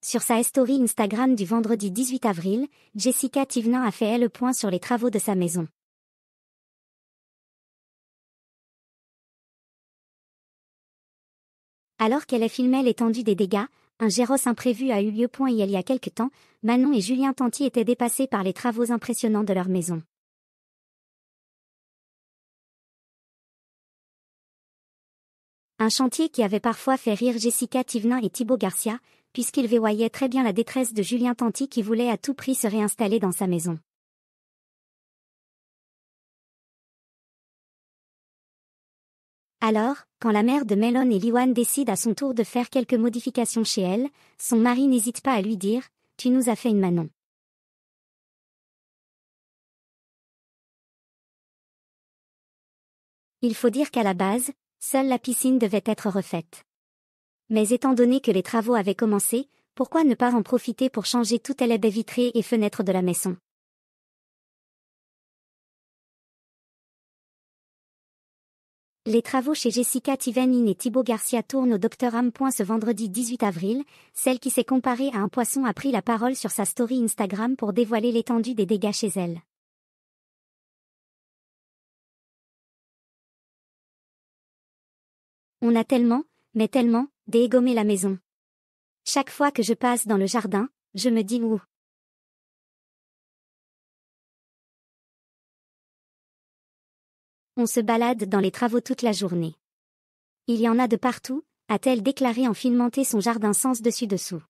Sur sa story Instagram du vendredi 18 avril, Jessica Thivenin a fait le point sur les travaux de sa maison. Alors qu'elle filmait l'étendue des dégâts, un géros imprévu a eu lieu. Il y a quelque temps, Manon et Julien Tanti étaient dépassés par les travaux impressionnants de leur maison. Un chantier qui avait parfois fait rire Jessica Thivenin et Thibaut Garcia, puisqu'ils voyaient très bien la détresse de Julien Tanti qui voulait à tout prix se réinstaller dans sa maison. Alors, quand la mère de Mélone et Liwan décide à son tour de faire quelques modifications chez elle, son mari n'hésite pas à lui dire « Tu nous as fait une Manon ». Il faut dire qu'à la base, seule la piscine devait être refaite. Mais étant donné que les travaux avaient commencé, pourquoi ne pas en profiter pour changer toutes les baies vitrées et fenêtres de la maison? Les travaux chez Jessica Thivenin et Thibaut Garcia tournent au Dr Am. Ce vendredi 18 avril, celle qui s'est comparée à un poisson a pris la parole sur sa story Instagram pour dévoiler l'étendue des dégâts chez elle. On a tellement, mais tellement, dégommé la maison. Chaque fois que je passe dans le jardin, je me dis ouh. On se balade dans les travaux toute la journée. Il y en a de partout, a-t-elle déclaré en filmant son jardin sens dessus-dessous.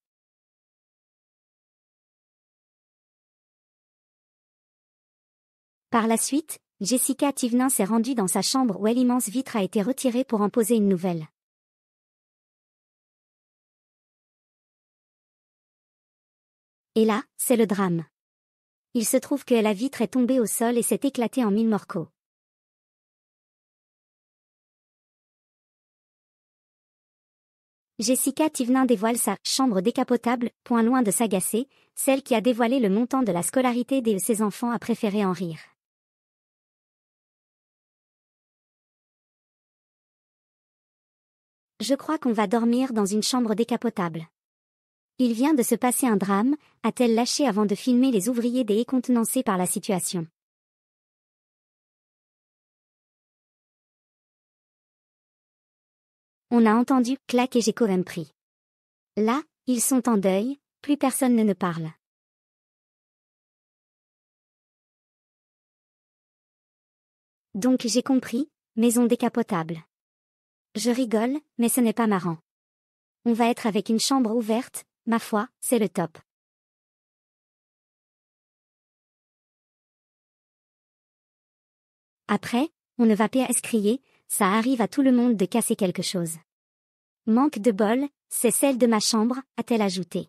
Par la suite, Jessica Thivenin s'est rendue dans sa chambre où l'immense vitre a été retirée pour en poser une nouvelle. Et là, c'est le drame. Il se trouve que la vitre est tombée au sol et s'est éclatée en 1000 morceaux. Jessica Thivenin dévoile sa « chambre décapotable », point loin de s'agacer, celle qui a dévoilé le montant de la scolarité de ses enfants a préféré en rire. Je crois qu'on va dormir dans une chambre décapotable. Il vient de se passer un drame, a-t-elle lâché avant de filmer les ouvriers décontenancés par la situation. On a entendu « clac » et j'ai quand même pris. Là, ils sont en deuil, plus personne ne parle. Donc j'ai compris, maison décapotable. Je rigole, mais ce n'est pas marrant. On va être avec une chambre ouverte, ma foi, c'est le top. Après, on ne va pas se crier, ça arrive à tout le monde de casser quelque chose. Manque de bol, c'est celle de ma chambre, a-t-elle ajouté.